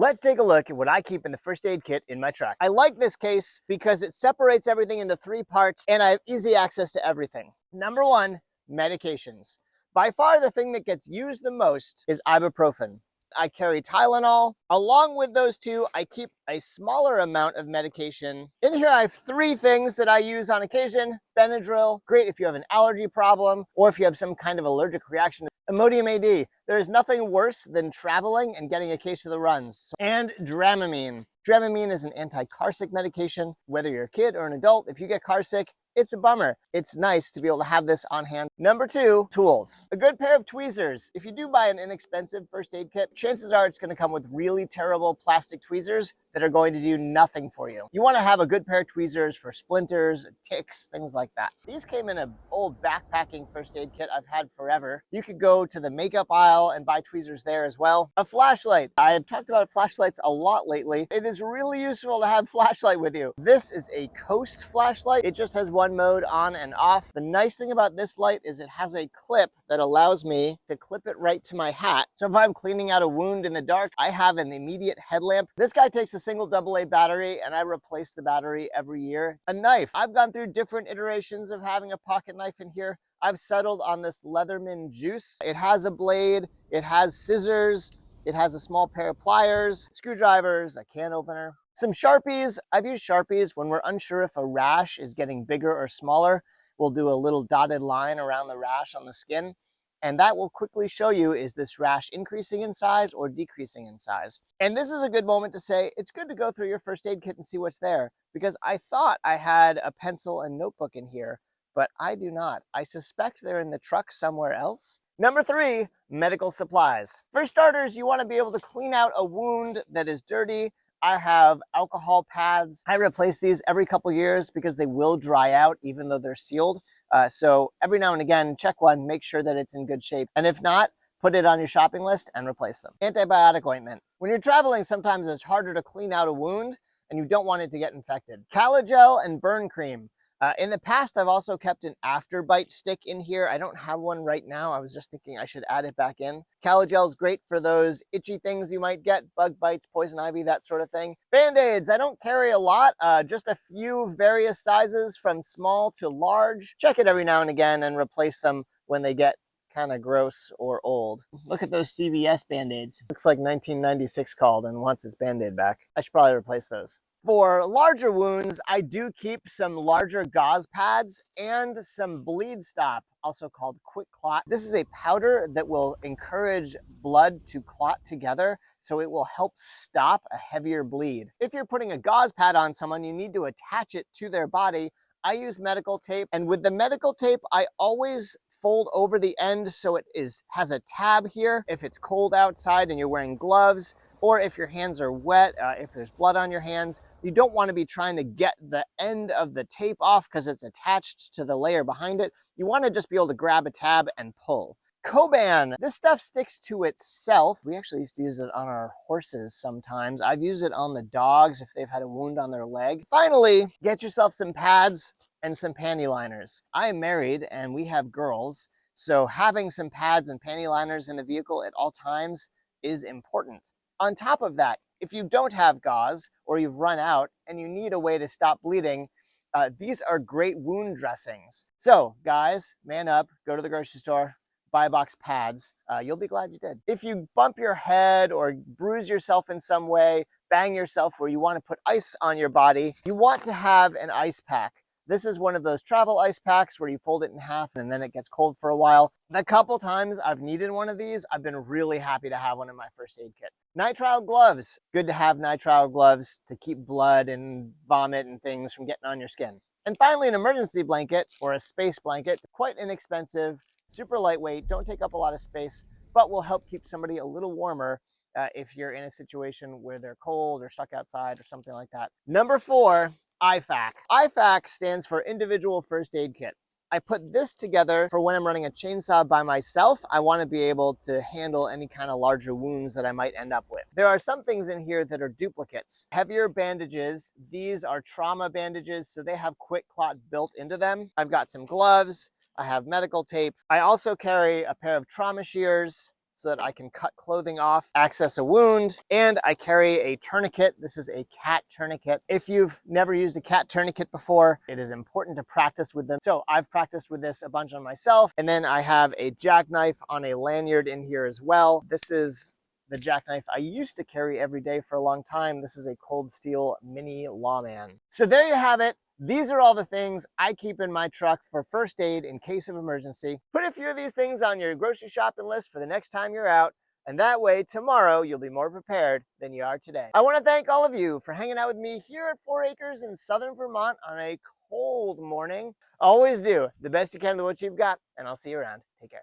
Let's take a look at what I keep in the first aid kit in my truck. I like this case because it separates everything into 3 parts and I have easy access to everything. Number 1, medications. By far the thing that gets used the most is ibuprofen. I carry Tylenol. Along with those two, I keep a smaller amount of medication. In here, I have 3 things that I use on occasion. Benadryl, great if you have an allergy problem or if you have some kind of allergic reaction. Imodium AD, there is nothing worse than traveling and getting a case of the runs. And Dramamine. Dramamine is an anti-carsick medication. Whether you're a kid or an adult, if you get carsick, it's a bummer. It's nice to be able to have this on hand. Number 2, tools. A good pair of tweezers. If you do buy an inexpensive first aid kit, chances are it's going to come with really terrible plastic tweezers that are going to do nothing for you. You want to have a good pair of tweezers for splinters, ticks, things like that. These came in an old backpacking first aid kit I've had forever. You could go to the makeup aisle and buy tweezers there as well. A flashlight. I have talked about flashlights a lot lately. It is really useful to have flashlight with you. This is a Coast flashlight. It just has one mode, on and off. The nice thing about this light is it has a clip that allows me to clip it right to my hat. So if I'm cleaning out a wound in the dark, I have an immediate headlamp. This guy takes a single AA battery and I replace the battery every year. A knife. I've gone through different iterations of having a pocket knife in here. I've settled on this Leatherman Juice. It has a blade, it has scissors, it has a small pair of pliers, screwdrivers, a can opener. Some Sharpies. I've used Sharpies when we're unsure if a rash is getting bigger or smaller. We'll do a little dotted line around the rash on the skin. And that will quickly show you, is this rash increasing in size or decreasing in size? And this is a good moment to say, it's good to go through your first aid kit and see what's there, because I thought I had a pencil and notebook in here, but I do not. I suspect they're in the truck somewhere else. Number 3, medical supplies. For starters, you want to be able to clean out a wound that is dirty. I have alcohol pads. I replace these every couple years because they will dry out even though they're sealed. So every now and again, check one, make sure that it's in good shape. And if not, put it on your shopping list and replace them. Antibiotic ointment. When you're traveling, sometimes it's harder to clean out a wound and you don't want it to get infected. Calagel and burn cream. In the past, I've also kept an afterbite stick in here. I don't have one right now. I was just thinking I should add it back in. Calagel is great for those itchy things you might get, bug bites, poison ivy, that sort of thing. Band-aids, I don't carry a lot, just a few various sizes from small to large. Check it every now and again and replace them when they get kind of gross or old. Look at those CVS Band-aids. Looks like 1996 called and wants its Band-aid back. I should probably replace those. For larger wounds, I do keep some larger gauze pads and some Bleedstop, also called Quickclot. This is a powder that will encourage blood to clot together, so it will help stop a heavier bleed. If you're putting a gauze pad on someone, you need to attach it to their body. I use medical tape, and with the medical tape, I always fold over the end so it has a tab here if it's cold outside and you're wearing gloves, or if your hands are wet, if there's blood on your hands. You don't want to be trying to get the end of the tape off because it's attached to the layer behind it. You want to just be able to grab a tab and pull. Coban, this stuff sticks to itself. We actually used to use it on our horses sometimes. I've used it on the dogs if they've had a wound on their leg. Finally, get yourself some pads and some panty liners. I am married and we have girls, so having some pads and panty liners in the vehicle at all times is important. On top of that, if you don't have gauze or you've run out and you need a way to stop bleeding, these are great wound dressings. So guys, man up, go to the grocery store, buy a box of pads. You'll be glad you did. If you bump your head or bruise yourself in some way, bang yourself where you want to put ice on your body, you want to have an ice pack. This is one of those travel ice packs where you fold it in half and then it gets cold for a while. The couple times I've needed one of these, I've been really happy to have one in my first aid kit. Nitrile gloves. Good to have nitrile gloves to keep blood and vomit and things from getting on your skin. And finally, an emergency blanket or a space blanket. Quite inexpensive, super lightweight, don't take up a lot of space, but will help keep somebody a little warmer if you're in a situation where they're cold or stuck outside or something like that. Number 4, IFAK. IFAK stands for Individual First Aid Kit. I put this together for when I'm running a chainsaw by myself. I want to be able to handle any kind of larger wounds that I might end up with. There are some things in here that are duplicates. Heavier bandages. These are trauma bandages, so they have Quickclot built into them. I've got some gloves. I have medical tape. I also carry a pair of trauma shears, so that I can cut clothing off, access a wound, and I carry a tourniquet. This is a cat tourniquet. If you've never used a cat tourniquet before, it is important to practice with them. So I've practiced with this a bunch on myself, and then I have a jackknife on a lanyard in here as well. This is the jackknife I used to carry every day for a long time. This is a Cold Steel Mini Lawman. So there you have it. These are all the things I keep in my truck for first aid in case of emergency. Put a few of these things on your grocery shopping list for the next time you're out, and that way tomorrow you'll be more prepared than you are today. I want to thank all of you for hanging out with me here at 4 Acres in southern Vermont on a cold morning. Always do the best you can with what you've got, and I'll see you around. Take care.